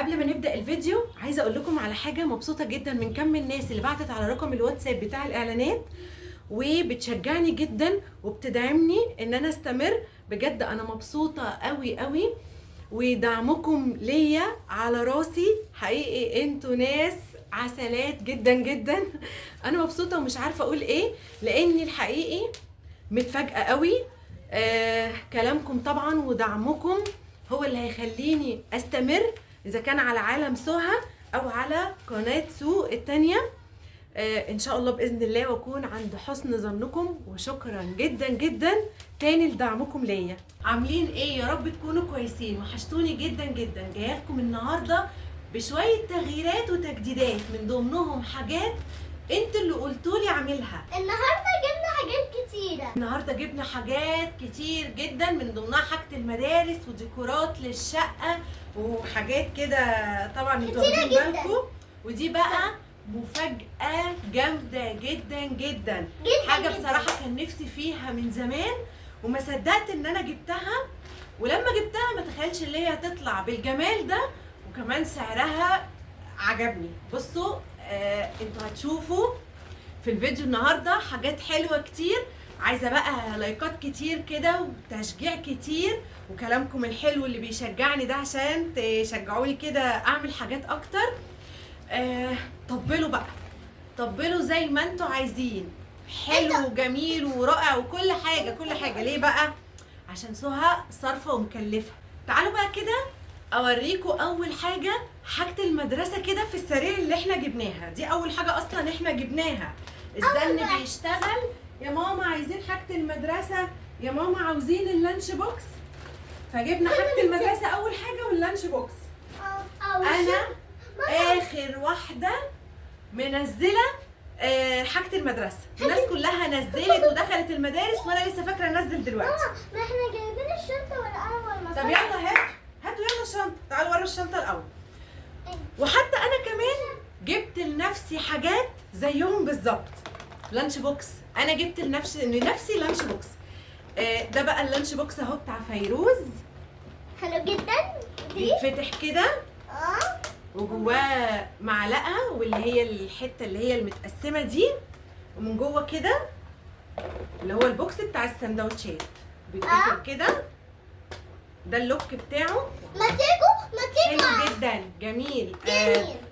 قبل ما نبدا الفيديو عايزه اقول لكم على حاجه. مبسوطه جدا من كم الناس اللي بعتت على رقم الواتساب بتاع الاعلانات وبتشجعني جدا وبتدعمني ان انا استمر. بجد انا مبسوطه قوي قوي، ودعمكم ليا على راسي حقيقي. انتوا ناس عسلات جدا جدا. انا مبسوطه ومش عارفه اقول ايه، لاني الحقيقي متفاجئه قوي. كلامكم طبعا ودعمكم هو اللي هيخليني استمر، اذا كان على عالم سهى او على قناه سو التانية. ان شاء الله باذن الله واكون عند حسن ظنكم، وشكرا جدا جدا تاني لدعمكم ليا. عاملين ايه؟ يا رب تكونوا كويسين، وحشتوني جدا جدا. جايه لكم النهارده بشويه تغييرات وتجديدات، من ضمنهم حاجات انتوا اللي قلتوا لي اعملها. النهارده جبنا حاجات كتير جدا، من ضمنها حاجه المدارس وديكورات للشقه وحاجات كده طبعا انتوا واخدين بالكم. ودي بقى مفاجاه جامده جدا جدا، حاجه بصراحه كان نفسي فيها من زمان وما صدقت ان انا جبتها. ولما جبتها ما تخيلش اللي هي هتطلع بالجمال ده، وكمان سعرها عجبني. بصوا انتوا هتشوفوا في الفيديو النهارده حاجات حلوه كتير. عايزه بقى لايكات كتير كده وتشجيع كتير وكلامكم الحلو اللي بيشجعني ده، عشان تشجعوني كده اعمل حاجات اكتر. طبلوا بقى، طبلوا زي ما انتوا عايزين، حلو وجميل ورائع وكل حاجه كل حاجه. ليه بقى؟ عشان سهى صارفه ومكلفه. تعالوا بقى كده اوريكم اول حاجه المدرسه كده في السريع اللي احنا جبناها. دي اول حاجه اصلا احنا جبناها. الزن بيشتغل يا ماما، عايزين حاجه المدرسه يا ماما، عاوزين اللانش بوكس. فجبنا حاجه المدرسه اول حاجه واللانش بوكس. انا اخر واحده منزله حاجه المدرسه. الناس كلها نزلت ودخلت المدارس وانا لسه فاكره انزل دلوقتي. ما احنا جايبين الشنطه والاول. طب يلا هاتوا يلا الشنطه. تعالوا ورا الشنطه الاول. وحتى انا كمان جبت لنفسي حاجات زيهم بالظبط، لانش بوكس. انا جبت لنفسي لانش بوكس. ده بقى اللانش بوكس اهو بتاع فيروز. حلو جدا. بيتفتح كده وجواه معلقه، واللي هي الحته اللي هي المتقسمه دي، ومن جوه كده اللي هو البوكس بتاع السندوتشات بيتقفل كده. ده اللوك بتاعه. ما تيجوا حلو جدا جميل.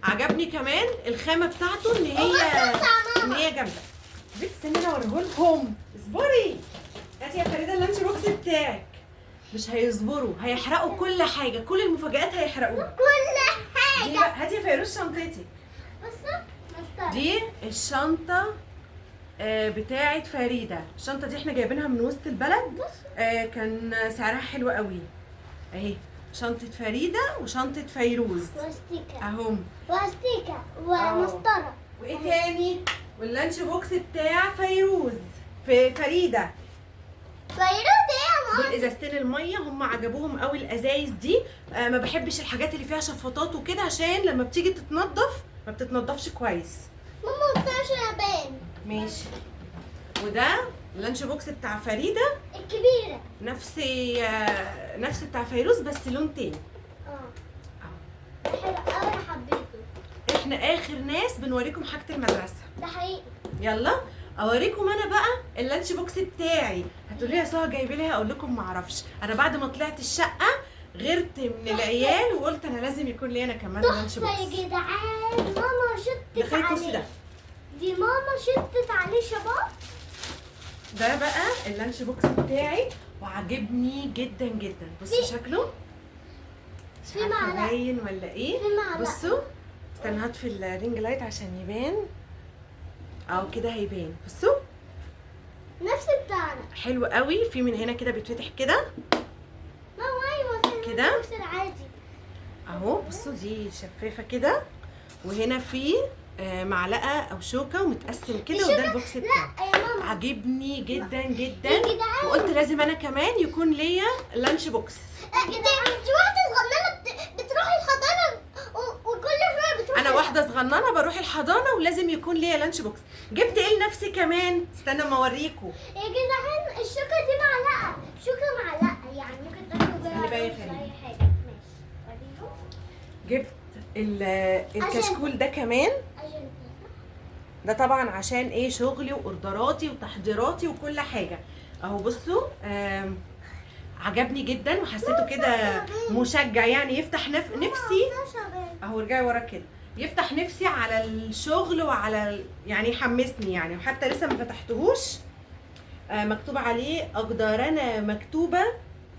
عجبني كمان الخامه بتاعته ان هي جامده. بس استني انا اوريهولكم. اصبري. هاتي يا فريده اللانش بوكس بتاعك. مش هيصبروا، هيحرقوا كل حاجه، كل المفاجآت هيحرقوها كل حاجه. دي بقى هاتي يا فيروز شنطتي. دي الشنطه بتاعه فريده. الشنطه دي احنا جايبينها من وسط البلد. كان سعرها حلو قوي. اهي شنطه فريده وشنطه فيروز اهم، واستيكه ومسطره. وايه تاني؟ واللانش بوكس بتاع فيروز في فريده. ايه دول ازازتين الميه، هم عجبوهم قوي الازايز دي. ما بحبش الحاجات اللي فيها شفاطات وكده، عشان لما بتيجي تتنضف ما بتتنضفش كويس. ماما ما تنساش يابان. ماشي. وده اللانش بوكس بتاع فريده الكبيره، نفس بتاع فيروز بس لون تاني. حلو قوي، حبيته. احنا اخر ناس بنوريكم حاجه المدرسه. ده حقيقي. يلا اوريكم انا بقى اللانش بوكس بتاعي. هتقولي يا سهى جايبه لي؟ هقول لكم ما اعرفش. انا بعد ما طلعت الشقه غيرت من العيال وقلت انا لازم يكون لي انا كمان لانش بوكس. يا جدعان، ماما شطت عليه. دي ماما شطت عليه شباب. ده بقى اللانش بوكس بتاعي وعجبني جدا جدا. بصوا شكله. في معلقه باين ولا ايه؟ بصوا استنى هطفي الرينج لايت عشان يبان. اهو كده هيبان. بصوا نفس بتاعنا. حلو قوي. في من هنا كده بيتفتح كده. ايوه كده نفس العادي اهو. بصوا دي شفافه كده، وهنا في معلقه او شوكه ومتقسم كده. وده البوكس بتاعي. عجبني جدا جدا، وقلت لازم انا كمان يكون ليا لانش بوكس. انت واحده صغننه بتروحي الحضانه وكل شويه بتروحي. انا واحده صغننه بروح الحضانه ولازم يكون ليا لانش بوكس. جبت ايه لنفسي كمان؟ استنى ما اوريكم. يا جدعان الشوكه دي معلقه، شوكه معلقه، يعني ممكن تاكلوا بيها اللي باقي اي خليه. حاجه. ماشي وريهم. جبت الكشكول ده كمان، عشان ده طبعا عشان ايه؟ شغلي واوردراتي وتحضيراتي وكل حاجه. اهو بصوا، عجبني جدا وحسيته كده مشجع، يعني يفتح نفسي. اهو ارجعي ورا كده، يفتح نفسي على الشغل وعلى يعني يحمسني يعني. وحتى لسه ما فتحتهوش. مكتوب عليه اقدارنا مكتوبه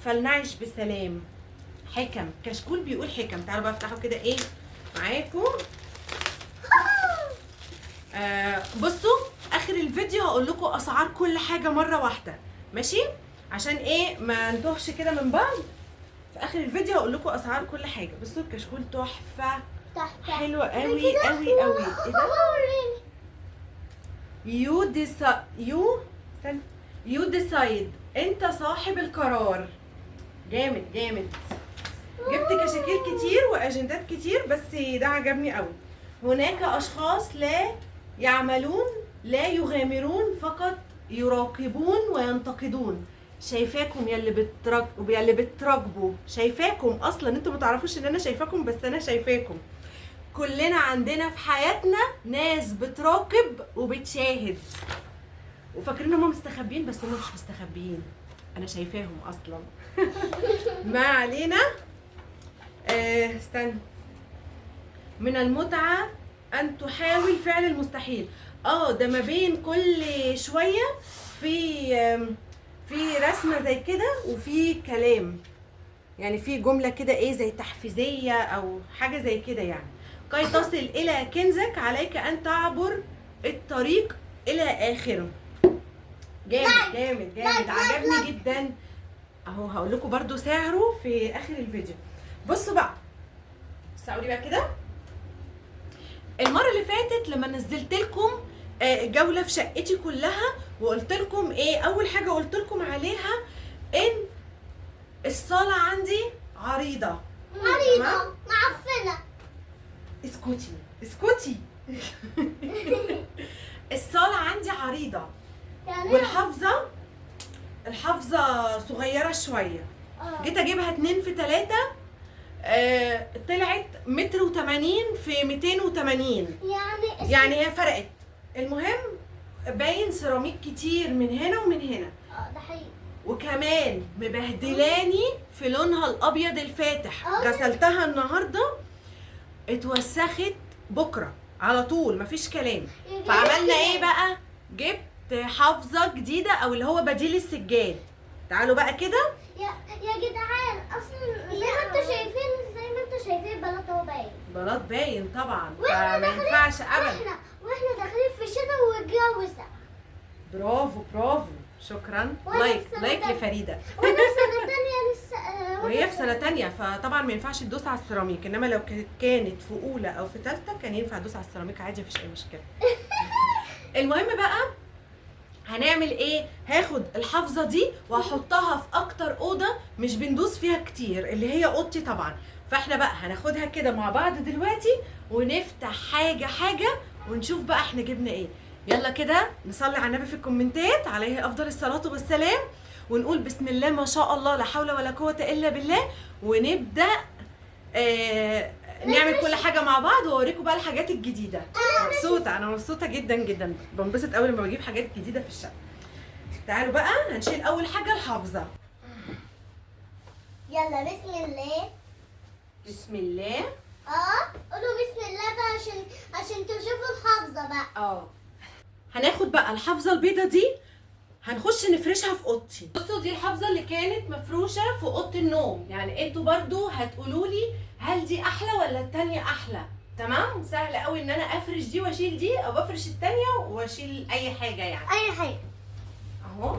فلنعش بسلام. حكم، كشكول بيقول حكم. تعالوا بقى افتحوا كده ايه معاكم. بصوا اخر الفيديو هقول لكم اسعار كل حاجه مره واحده، ماشي؟ عشان ايه ما نتوهش كده من بعض. في اخر الفيديو هقول لكم اسعار كل حاجه. بصوا الكشكول تحفه، حلوه قوي قوي قوي. ايه ده؟ يو ديسايد، انت صاحب القرار. جامد جامد. جبت كشاكيل كتير واجندات كتير، بس ده عجبني قوي. هناك اشخاص لا يعملون، لا يغامرون، فقط يراقبون وينتقدون. شايفاكم يلي بتراقبوا، شايفاكم اصلا. انتوا ما تعرفوش ان انا شايفاكم، بس انا شايفاكم. كلنا عندنا في حياتنا ناس بتراقب وبتشاهد، وفاكرين هم مستخبيين، بس هم مش مستخبيين، انا شايفاهم اصلا. ما علينا. استنى. من المتعة ان تحاول فعل المستحيل. ده ما بين كل شوية في رسمة زي كده وفي كلام، يعني في جملة كده ايه زي تحفيزية او حاجة زي كده يعني. كي تصل الى كنزك عليك ان تعبر الطريق الى اخره. جامد جامد جامد، عجبني جدا. اهو هقول لكم برده سعره في اخر الفيديو. بصوا بقى، استقولي بقى كده. المره اللي فاتت لما نزلت لكم جوله في شقتي كلها، وقلت لكم ايه اول حاجه قلت لكم عليها؟ ان الصاله عندي عريضه معفنه. اسكتي اسكتي. الصاله عندي عريضه، الحافظه صغيره شويه. جيت اجيبها 2 في 3، طلعت 1.80 في 280. يعني هي فرقت. المهم باين سيراميك كتير من هنا ومن هنا. ده حقيقي. وكمان مبهدلاني في لونها الابيض الفاتح. غسلتها النهارده، اتوسخت بكره على طول، مفيش كلام. فعملنا ايه بقى؟ جبت حافظه جديده، او اللي هو بديل السجاد. تعالوا بقى كده يا جدعان، اصلا زي ما انتوا شايفين بلاط اهو باين. بلاط باين طبعا، فما ينفعش ابدا. واحنا داخلين في الشتاء والجو ساقع. برافو برافو، شكرا. لايك لفريده. وانا في سنه تانية لسه. وهي في سنه تانية، فطبعا ما ينفعش تدوس على السيراميك. انما لو كانت في اولى او في ثالثه كان ينفع تدوس على السيراميك عادي، مفيش اي مشكله. المهم بقى هنعمل ايه؟ هاخد الحافظه دي وهحطها في اكتر اوضه مش بندوس فيها كتير، اللي هي اوضتي طبعا. فاحنا بقى هناخدها كده مع بعض دلوقتي، ونفتح حاجه ونشوف بقى احنا جبنا ايه. يلا كده نصلي على النبي في الكومنتات عليه افضل الصلاه والسلام، ونقول بسم الله ما شاء الله لا حول ولا قوه الا بالله، ونبدا نعمل كل حاجه مع بعض، واوريكم بقى الحاجات الجديده. انا مبسوطه جدا جدا، بنبسط قوي لما بجيب حاجات جديده في الشقه. تعالوا بقى هنشيل اول حاجه الحافظه. يلا بسم الله. بسم الله. قولوا بسم الله بقى عشان تشوفوا الحافظه بقى. هناخد بقى الحافظه البيضه دي، هنخش نفرشها في اوضتي. بصوا دي الحافظه اللي كانت مفروشه في اوضه النوم. يعني انتوا برضو هتقولوا لي هل دي احلى ولا التانيه احلى؟ تمام؟ سهل قوي ان انا افرش دي واشيل دي، او افرش التانيه واشيل اي حاجه يعني. اي حاجه. اهو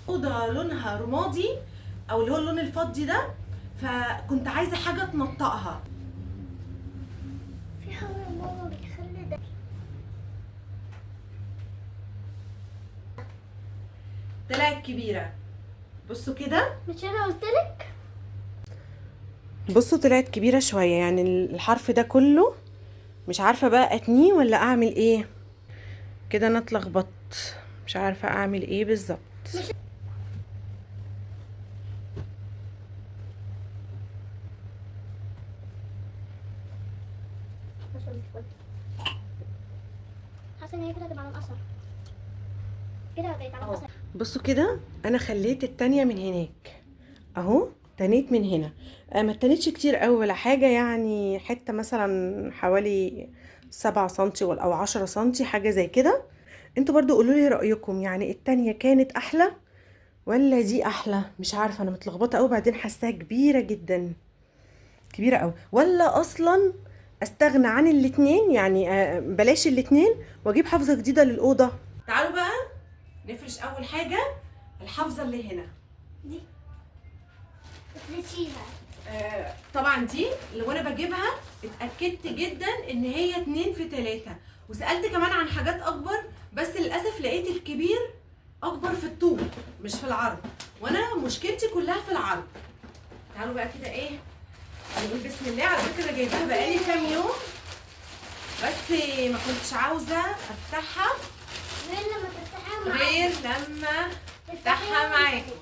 اوضه لونها رمادي، او اللي هو اللون الفضي ده، فكنت عايزه حاجه تنطقها. في حاجه ماما بتخلي ده. طلعت كبيره. بصوا كده، مش انا قلت لك؟ بصوا طلعت كبيره شويه، يعني الحرف ده كله مش عارفه بقى اتنيه ولا اعمل ايه. كده انا اتلخبطت، مش عارفه اعمل ايه بالظبط. عشان تكون حاسه ان هي كده هتبقى على الاثر كده بقت على الاثر. بصوا كده انا خليت التانية من هناك اهو، تنيت من هنا. ما تنيتش كتير قوي ولا حاجة، يعني حتة مثلا حوالي 7 سنتي او 10 سنتي حاجة زي كده. انتوا برضو قولوا لي رأيكم، يعني التانية كانت احلى ولا دي احلى؟ مش عارفة، انا متلخبطة قوي، بعدين حاساها كبيرة جدا، كبيرة قوي. ولا اصلا استغنى عن الاتنين، يعني بلاش الاتنين واجيب حافظة جديدة للأوضة. تعالوا بقى نفرش اول حاجة الحافظة اللي هنا دي تفرشيها. طبعا دي اللي وانا بجيبها اتأكدت جدا ان هي 2 في 3، وسألت كمان عن حاجات اكبر، بس للأسف لقيت الكبير اكبر في الطول مش في العرض، وانا مشكلتي كلها في العرض. تعالوا بقى كده ايه هنقول بسم الله. على فكرة جايباها بقالي كام يوم، بس ما كنتش عاوزة افتحها غير لما افتحها معاكم.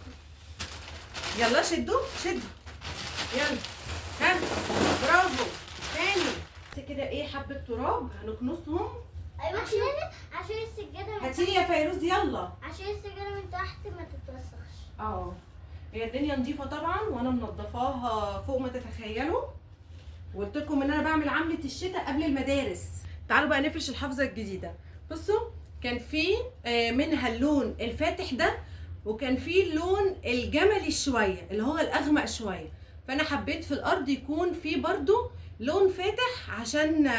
يلا شدوا شدوا، يلا ها، برافو. تاني بس كده ايه، حبة تراب هنكنسهم. ايوه عشان السجاده هاتيلي يا فيروز يلا، عشان السجاده من تحت ما تتوسخش. هي الدنيا نظيفة طبعا وانا منضفاها فوق ما تتخيلوا، وقلت لكم ان انا بعمل عملة الشتاء قبل المدارس. تعالوا بقى نفرش الحافظة الجديدة. بصوا كان في منها اللون الفاتح ده، وكان في اللون الجملي شوية اللي هو الاغمق شوية، فانا حبيت في الارض يكون في برضو لون فاتح عشان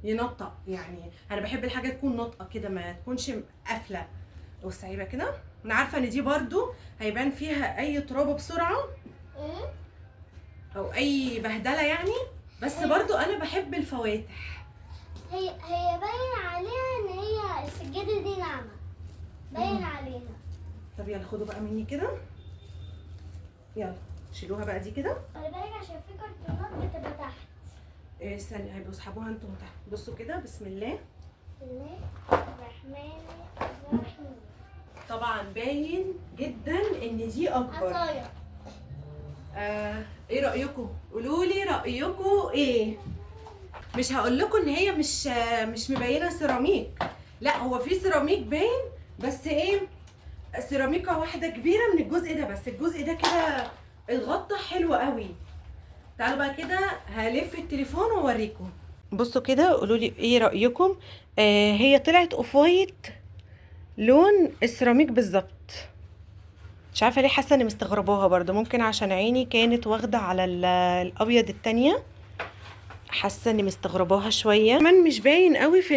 ينطق. يعني انا بحب الحاجة تكون ناطقة كده، ما تكونش قافلة وسعيبة كده. انا عارفة ان دي برضو هيبان فيها اي تراب بسرعة او اي بهدلة يعني، بس برضو انا بحب الفواتح. هي باين عليها ان هي السجاده دي ناعمه، باين عليها. طب يلا خدوا بقى مني كده، يلا شيلوها بقى دي كده. خلي بالك عشان في كرتونات بتبقى تحت. استني هيبقوا اسحبوها انتم تحت. بصوا كده بسم الله. بسم الله الرحمن الرحيم. طبعا باين جدا ان دي اكبر. عصايه. ايه رايكم؟ قولوا لي رايكم ايه. مش هقول لكم ان هي مش مبينه سيراميك، لا هو في سيراميك باين، بس ايه، سيراميكه واحده كبيره من الجزء ده، بس الجزء ده كده اتغطى حلو قوي. تعالوا بقى كده هلف التليفون واوريكم. بصوا كده قولوا لي ايه رايكم. هي طلعت اوف وايت لون السيراميك بالظبط. مش عارفه ليه حاسه اني مستغرباها برضه، ممكن عشان عيني كانت واخده على الابيض التانية، حاسه اني مستغرباها شويه. كمان مش باين قوي في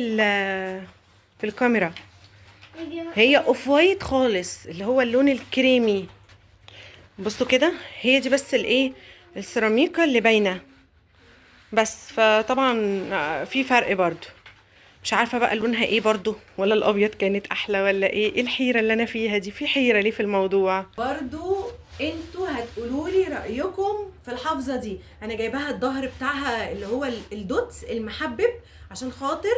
الكاميرا، هي اوف وايت خالص اللي هو اللون الكريمي. بصوا كده هي دي بس الايه السيراميكا اللي باينه بس، فطبعا في فرق برضو. مش عارفه بقى لونها ايه برضو، ولا الابيض كانت احلى ولا ايه الحيره اللي انا فيها دي؟ في حيره ليه في الموضوع برضو؟ انتوا هتقولوا لي رايكم في الحافظه دي. انا جايباها الظهر بتاعها اللي هو الدوتس المحبب عشان خاطر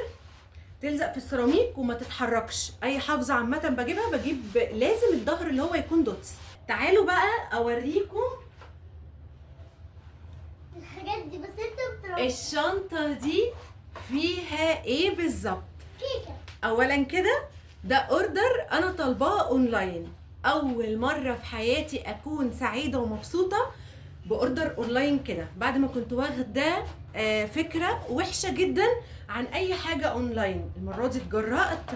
تلزق في السيراميك وما تتحركش. اي حافظه عامه بجيبها بجيب لازم الظهر اللي هو يكون دوتس. تعالوا بقى اوريكم الحاجات دي، بس انت بتروح الشنطه دي فيها ايه بالظبط. كيكه. اولا كده ده اوردر انا طالباه اونلاين، اول مره في حياتي اكون سعيده ومبسوطه باوردر اونلاين كده، بعد ما كنت واخده فكره وحشه جدا عن اي حاجه اونلاين. المره دي اتجرأت،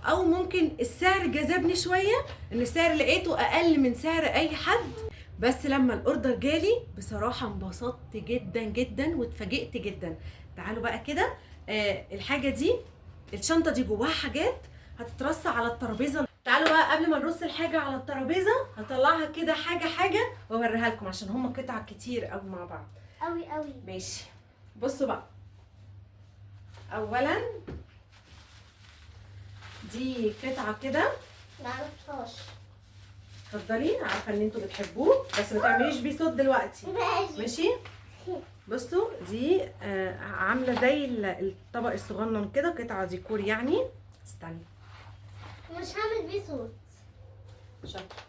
او ممكن السعر جذبني شويه، ان السعر لقيته اقل من سعر اي حد، بس لما الاوردر جالي بصراحه انبسطت جدا جدا واتفاجئت جدا. تعالوا بقى كده الحاجه دي، الشنطه دي جواها حاجات هتترص على الترابيزه. تعالوا بقى قبل ما نرص الحاجه على الترابيزه هنطلعها كده حاجه حاجه واوريها لكم، عشان هم قطع كتير قوي مع بعض. قوي ماشي بصوا بقى. اولا دي قطعه كده معرفهاش. اتفضلي، عارفه ان انتوا بتحبوه بس ما تعمليش بيه صوت دلوقتي. ماشي. بصوا دي عامله زي الطبق الصغنن كده، قطعه ديكور يعني. استني مش هعمل بيه صوت. شاطر.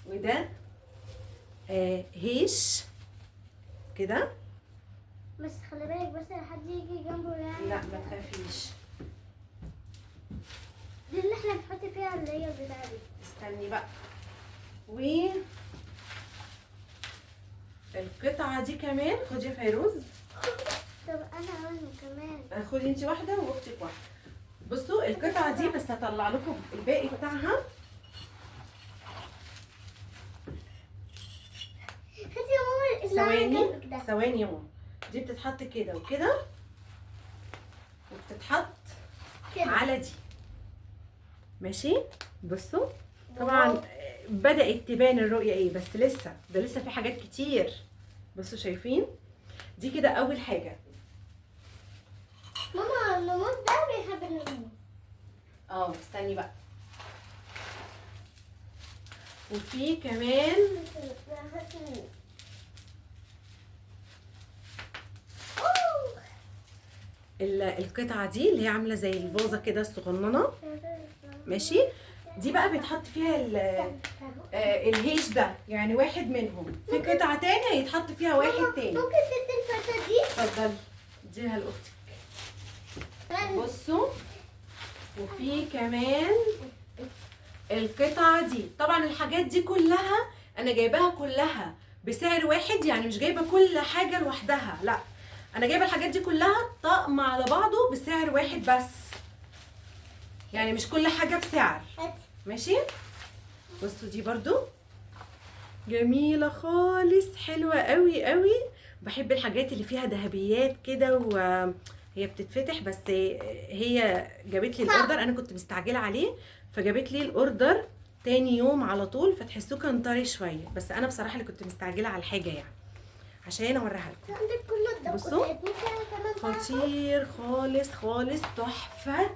وده هيش كده بس خلي بالك بس حد يجي جنبه يعني. لا ما تخافيش. دي اللي احنا بنحط فيها اللي هي البتاعة دي. استني بقى. و القطعة دي كمان خدي يا فيروز. طب انا كمان. خدي انت واحدة واختك واحدة. بصوا القطعة دي بس هطلع لكم الباقي بتاعها. هاتي يا ماما ثواني ثواني يا ماما. دي بتتحط كده وكده وبتتحط كده على دي. ماشي. بصوا طبعا بدأت تبان الرؤية ايه، بس لسه ده لسه في حاجات كتير. بصوا شايفين دي كده اول حاجة. ماما النموذج ده بيحب النموذج. استني بقى. وفي كمان القطعة دي اللي هي عاملة زي الفازة كده الصغننة. ماشي. دي بقى بيتحط فيها الهيش ده، يعني واحد منهم. في قطعة تانية يتحط فيها واحد تاني. ممكن تدي الفتاة دي؟ اتفضلي اديها لاختك. بصوا وفي كمان القطعة دي. طبعا الحاجات دي كلها انا جايباها كلها بسعر واحد، يعني مش جايبة كل حاجة لوحدها، لا انا جايبة الحاجات دي كلها طقم على بعضه بسعر واحد بس، يعني مش كل حاجة بسعر. ماشي. بصوا دي برضو جميلة خالص، حلوة قوي قوي. بحب الحاجات اللي فيها ذهبيات كده وهي بتتفتح. بس هي جابت لي الاوردر، انا كنت مستعجلة عليه فجابت لي الاوردر تاني يوم على طول، فتحسوه كان طري شوية. بس انا بصراحة اللي كنت مستعجلة على الحاجة يعني عشان اوريها لكم. بصوا خطير خالص خالص، تحفة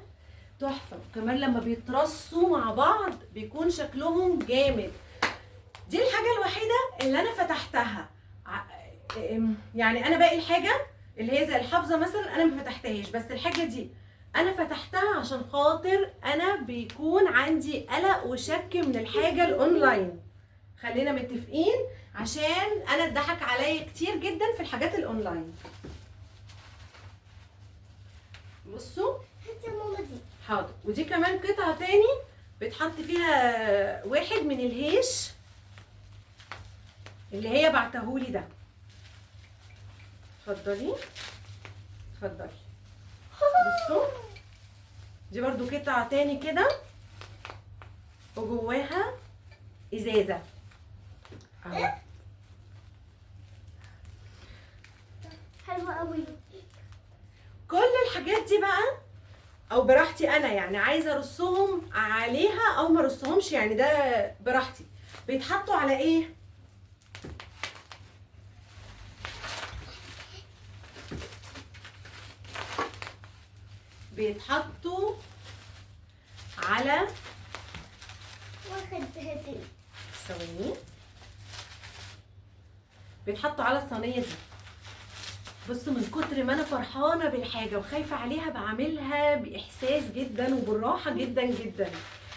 تحفة. كمان لما بيترصوا مع بعض بيكون شكلهم جامد. دي الحاجة الوحيدة اللي انا فتحتها، يعني انا باقي الحاجة اللي هي زي الحافظة مثلا انا ما فتحتهاش، بس الحاجة دي انا فتحتها عشان خاطر انا بيكون عندي قلق وشك من الحاجة الاونلاين. خلينا متفقين، عشان انا اتضحك عليا كتير جدا في الحاجات الاونلاين. بصوا حاضر. ودي كمان قطعة تاني بتحط فيها واحد من الهيش اللي هي بعتهولي ده. اتفضلي اتفضلي. بصوا دي برضو قطعة تاني كده وجواها ازازة اهو. حلوة قوي. كل الحاجات دي بقى او براحتي انا، يعني عايزه ارصهم عليها او ما ارصهمش، يعني ده براحتي. بيتحطوا على ايه؟ بيتحطوا على ثواني. بيتحطوا على الصينيه دي. بصوا من كتر ما انا فرحانه بالحاجه وخايفه عليها بعملها باحساس جدا وبالراحه جدا جدا.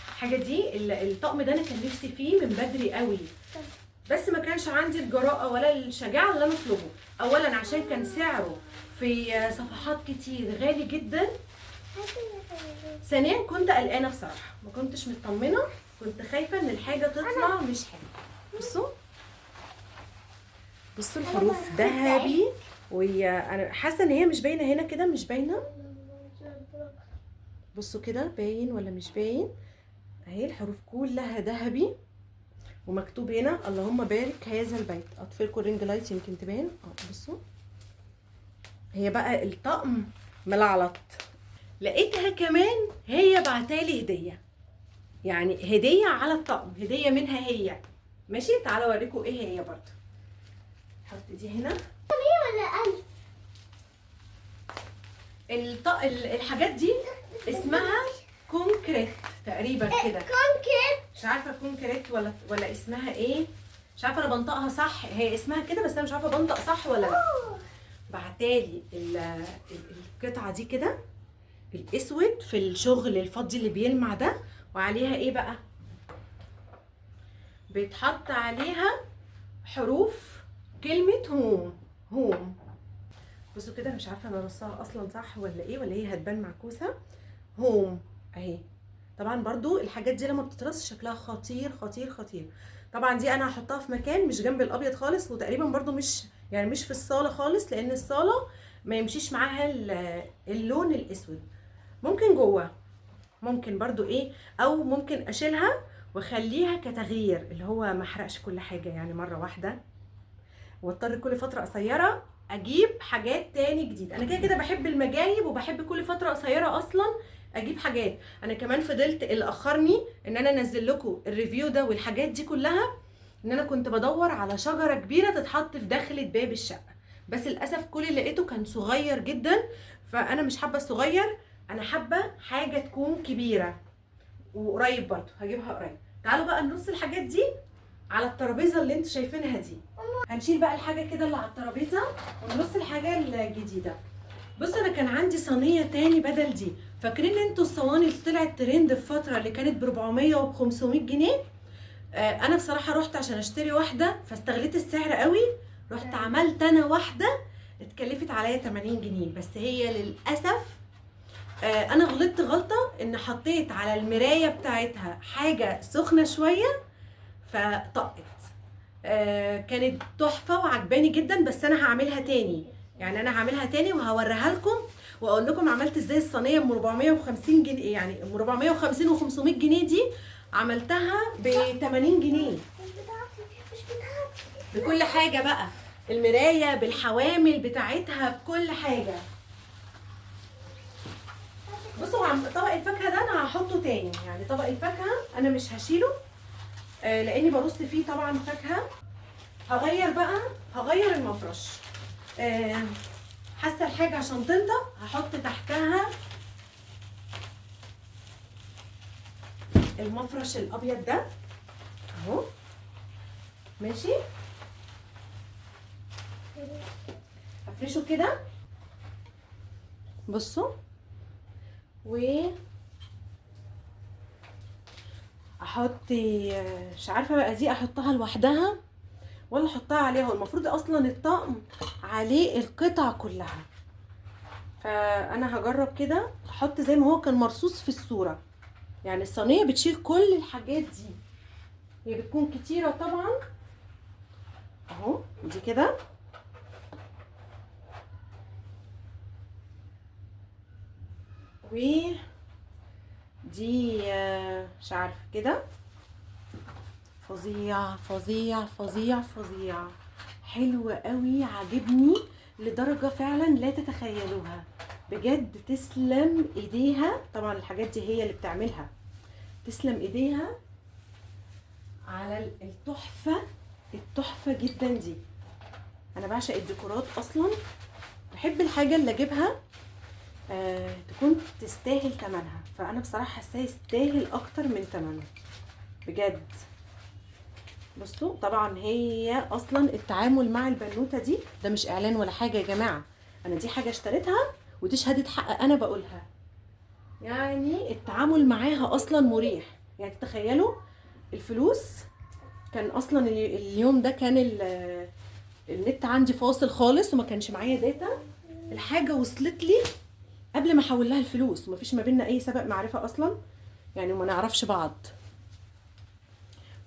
الحاجه دي الطقم ده انا كان نفسي فيه من بدري قوي، بس ما كانش عندي الجراءه ولا الشجاعه اللي انا اطلبه. اولا عشان كان سعره في صفحات كتير غالي جدا، ثانيا كنت قلقانه بصراحه، ما كنتش مطمنه، كنت خايفه ان الحاجه تطلع مش حلوه. بصوا بصوا الحروف ذهبي، وانا حاسه ان هي مش باينه هنا كده، مش باينه. بصوا كده باين ولا مش باين؟ اهي الحروف كلها ذهبي، ومكتوب هنا اللهم بارك هذا البيت. اطفي لكم الرينج لايت يمكن تبان. بصوا هي بقى الطقم ملعلط. لقيتها كمان هي بعتالي هديه، يعني هديه على الطقم، هديه منها هي. ماشي تعالوا اوريكم ايه هي برضه. حط دي هنا. ولا الحاجات دي اسمها كونكريت تقريبا كده. كونكريت. مش عارفه كونكريت ولا اسمها ايه، مش عارفه انا بنطقها صح. هي اسمها كده بس انا مش عارفه بنطق صح ولا لا. بعتالي القطعه دي كده الاسود في الشغل الفضي اللي بيلمع ده، وعليها ايه بقى؟ بيتحط عليها حروف كلمه هوم. بصوا كده، مش عارفه انا رصاها اصلا صح ولا ايه، ولا هي هتبان معكوسه. هوم اهي. طبعا برضو الحاجات دي لما بتترص شكلها خطير خطير خطير. طبعا دي انا هحطها في مكان مش جنب الابيض خالص، وتقريبا برضو مش يعني مش في الصاله خالص، لان الصاله ما يمشيش معاها اللون الاسود. ممكن جوه، ممكن برضو ايه، او ممكن اشيلها واخليها كتغيير، اللي هو ما احرقش كل حاجه يعني مره واحده، واضطر كل فتره قصيره اجيب حاجات تاني جديد. انا كده كده بحب المجايب، وبحب كل فتره قصيره اصلا اجيب حاجات. انا كمان فضلت، اللي اخرني ان انا انزل لكم الريفيو ده والحاجات دي كلها، ان انا كنت بدور على شجره كبيره تتحط في داخله باب الشقه، بس للاسف كل اللي لقيته كان صغير جدا. فانا مش حابه الصغير، انا حابه حاجه تكون كبيره. وقريب برضو هجيبها قريب. تعالوا بقى نرص الحاجات دي على الترابيزه اللي انتوا شايفينها دي. هنشيل بقى الحاجه كده اللي على الترابيزه ونرص الحاجه الجديده. بص، انا كان عندي صينيه تاني بدل دي. فاكرين انتوا الصواني اللي طلعت ترند في فتره، اللي كانت ب 400 وب 500 جنيه؟ انا بصراحه رحت عشان اشتري واحده، فاستغليت السعر قوي، رحت عملت انا واحده اتكلفت عليا 80 جنيه بس. هي للاسف انا غلطت غلطه، ان حطيت على المرايه بتاعتها حاجه سخنه شويه فطقت. كانت تحفه وعجباني جدا، بس انا هعملها تاني. يعني انا هعملها تاني وهوريها لكم، واقول لكم عملت ازاي الصينيه ب 450 جنيه، يعني ب 450 و 500 جنيه دي عملتها ب 80 جنيه. مش بتاعتي. بكل حاجه بقى، المرايه بالحوامل بتاعتها بكل حاجه. بصوا، طبق الفاكهه ده انا هحطه تاني، يعني طبق الفاكهه انا مش هشيله لاني برص فيه طبعا فاكهه. هغير المفرش. حاسه الحاجه عشان تنطق هحط تحتها المفرش الابيض ده اهو، ماشي. افرشه كده، بصوا. و احط، مش عارفه بقى دي احطها لوحدها ولا احطها عليها. هو المفروض اصلا الطقم عليه القطع كلها، فانا هجرب كده احط زي ما هو كان مرصوص في الصوره. يعني الصينيه بتشيل كل الحاجات دي، هي بتكون كتيره طبعا اهو. دي كده، ودي مش عارفه كده. فظيع فظيع فظيع فظيع، حلو قوي، عاجبني لدرجه فعلا لا تتخيلوها بجد. تسلم ايديها، طبعا الحاجات دي هي اللي بتعملها، تسلم ايديها على التحفه جدا دي. انا بعشق الديكورات اصلا، بحب الحاجه اللي اجيبها تكون تستاهل ثمنها، فانا بصراحه حاساه يستاهل اكتر من ثمنه بجد. بصوا، طبعا هي اصلا التعامل مع البنوته دي ده مش اعلان ولا حاجه يا جماعه، انا دي حاجه اشتريتها ودي شهاده حق انا بقولها. يعني التعامل معاها اصلا مريح. يعني تخيلوا الفلوس، كان اصلا اليوم ده كان النت عندي فاصل خالص وما كانش معايا داتا. الحاجه وصلت لي قبل ما احول لها الفلوس، ومفيش ما بيننا اي سابق معرفه اصلا، يعني وما نعرفش بعض.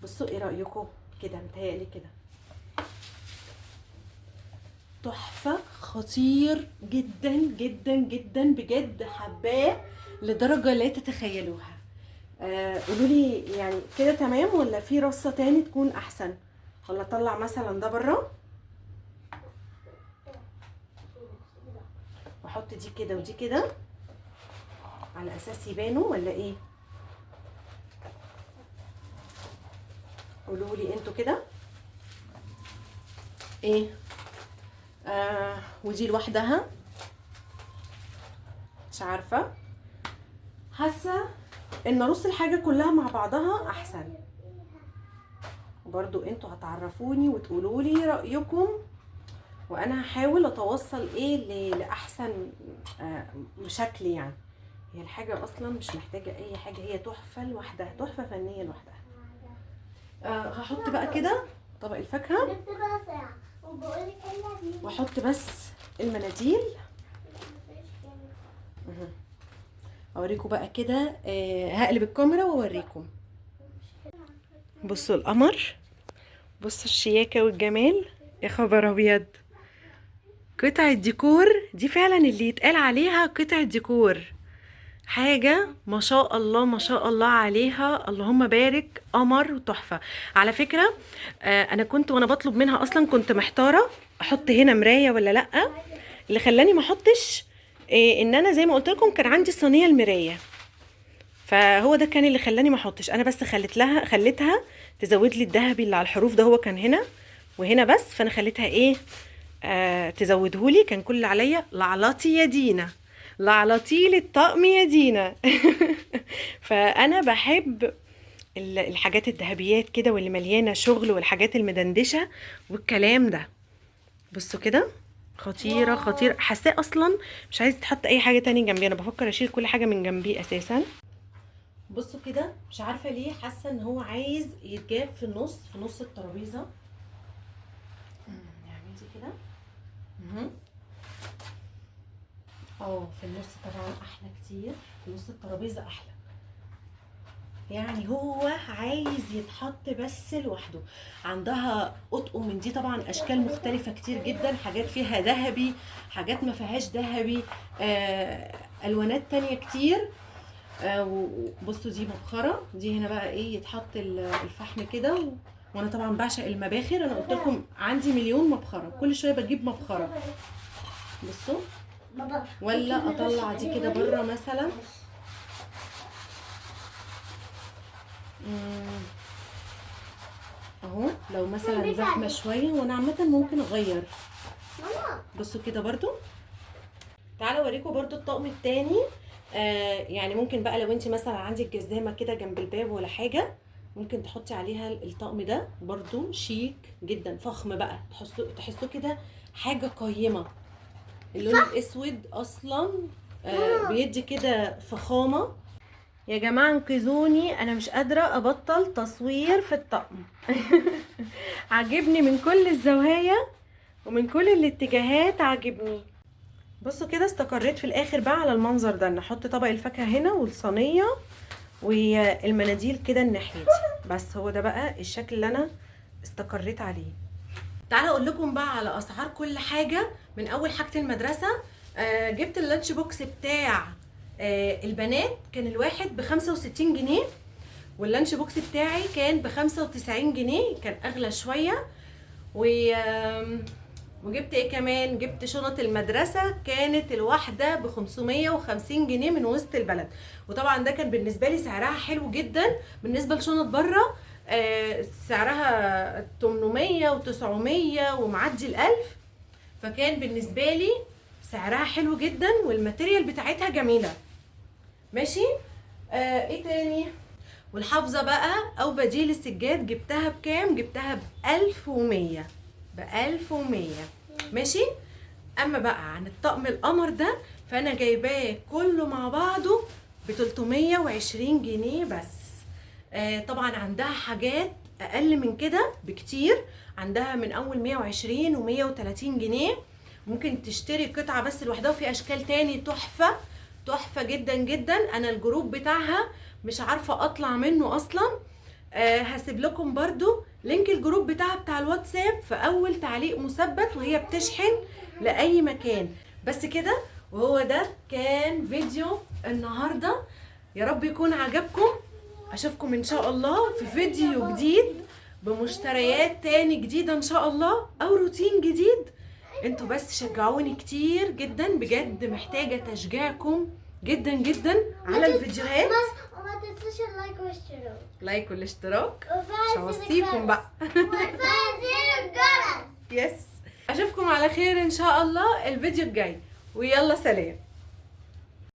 بصوا ايه رايكم كده؟ متهيألي كده تحفه، خطير جدا جدا جدا بجد، حباه لدرجه لا تتخيلوها. قولوا لي يعني كده تمام، ولا في رصه تاني تكون احسن، ولا اطلع مثلا ده بره واحط دي كده ودي كده على اساس يبانوا، ولا ايه؟ قولوا لي انتوا كده ايه. ودي لوحدها مش عارفه، حاسه ان ارص الحاجه كلها مع بعضها احسن. وبرضو انتوا هتعرفوني وتقولوا لي رايكم، وانا هحاول اتوصل ايه لاحسن شكل. يعني هي الحاجه اصلا مش محتاجه اي حاجه، هي تحفه لوحدها، تحفه فنيه لوحدها. هحط بقى كده طبق الفاكهه، واحط بس المناديل اوريكم بقى كده. هقلب الكاميرا واوريكم. بصوا القمر، بصوا الشياكة والجمال، يا خبر ابيض. قطعة ديكور دي فعلا اللي يتقال عليها قطعة ديكور، حاجة ما شاء الله ما شاء الله عليها، اللهم بارك، قمر وتحفة. على فكرة انا كنت وانا بطلب منها اصلا كنت محتارة احط هنا مراية ولا لأ. اللي خلاني ما احطش ان انا زي ما قلت لكم كان عندي صينية المراية، فهو ده كان اللي خلاني ما احطش. انا بس خليتها تزود لي الذهبي اللي على الحروف ده، هو كان هنا وهنا بس، فانا خليتها ايه تزودهولي. كان كل اللي عليا لعلطي يا دينا، لعلطي لي الطقم يا دينا. فانا بحب الحاجات الذهبيات كده واللي مليانه شغل والحاجات المدندشه والكلام ده. بصوا كده، خطيره خطيره، حاساه اصلا مش عايز تحط اي حاجه تاني جنبي. انا بفكر اشيل كل حاجه من جنبي اساسا. بصوا كده، مش عارفه ليه حاسه ان هو عايز يتجاب في نص الترابيزه. نعمل دي كده في النص طبعا احلى كتير، في نص الترابيزه احلى. يعني هو عايز يتحط بس لوحده. عندها اطقم من دي طبعا اشكال مختلفه كتير جدا، حاجات فيها ذهبي، حاجات ما فيهاش ذهبي، الوانات تانية كتير. بصوا دي مبخره، دي هنا بقى ايه يتحط الفحم كده وانا طبعا بعشق المباخر. انا قلت لكم عندي مليون مبخره، كل شويه بجيب مبخره. بصوا، ولا اطلع دي كده بره مثلا. اهو لو مثلا زحمه شويه، وانا عامه ممكن اغير. بصوا كده برضو. تعالوا اوريكم برضو الطقم التاني. يعني ممكن بقى لو انت مثلا عندك جزامه كده جنب الباب ولا حاجه، ممكن تحطي عليها الطقم ده، برضو شيك جدا، فخم بقى، تحسوه كده حاجه قيمه. اللون الاسود اصلا بيدي كده فخامه. يا جماعه انقذوني، انا مش قادره ابطل تصوير في الطقم. عجبني من كل الزوايا ومن كل الاتجاهات، عجبني. بصوا كده، استقريت في الاخر بقى على المنظر ده، ان احط طبق الفاكهه هنا والصينيه والمناديل كده الناحيتي. بس هو ده بقى الشكل اللي انا استقريت عليه. تعالوا اقول لكم بقى على اسعار كل حاجه. من اول حاجه المدرسه، جبت اللانش بوكس بتاع البنات، كان الواحد ب65 جنيه، واللانش بوكس بتاعي كان ب95 جنيه، كان اغلى شويه. وجبت ايه كمان، جبت شنط المدرسه، كانت الواحده ب550 جنيه من وسط البلد. وطبعا ده كان بالنسبه لي سعرها حلو جدا. بالنسبه لشنط بره سعرها 800 و900 ومعدي ال1000، فكان بالنسبه لي سعرها حلو جدا، والماتيريال بتاعتها جميله. ماشي. ايه تاني، والحافظه بقى او بديل السجاد جبتها بكام؟ جبتها ب1100، ب1100. ماشي. اما بقى عن الطقم القمر ده، فانا جايباه كله مع بعضه ب320 جنيه بس. طبعا عندها حاجات اقل من كده بكتير، عندها من اول 120 و130 جنيه. ممكن تشتري قطعه بس لوحدها، وفي اشكال تاني تحفه تحفه جدا جدا. انا الجروب بتاعها مش عارفه اطلع منه اصلا. هسيب لكم برضو لينك الجروب بتاعها بتاع الواتساب في اول تعليق مثبت، وهي بتشحن لاي مكان. بس كده، وهو ده كان فيديو النهارده. يا رب يكون عجبكم. اشوفكم ان شاء الله في فيديو جديد بمشتريات تاني جديده ان شاء الله، او روتين جديد. انتوا بس شجعوني كتير جدا، بجد محتاجه تشجيعكم جدا جدا على الفيديوهات. وما تنسوش اللايك والاشتراك. لايك والاشتراك. وفعل مش هوصيكم بقى. وفعل زر الجرس. يس. اشوفكم على خير ان شاء الله الفيديو الجاي، ويلا سلام.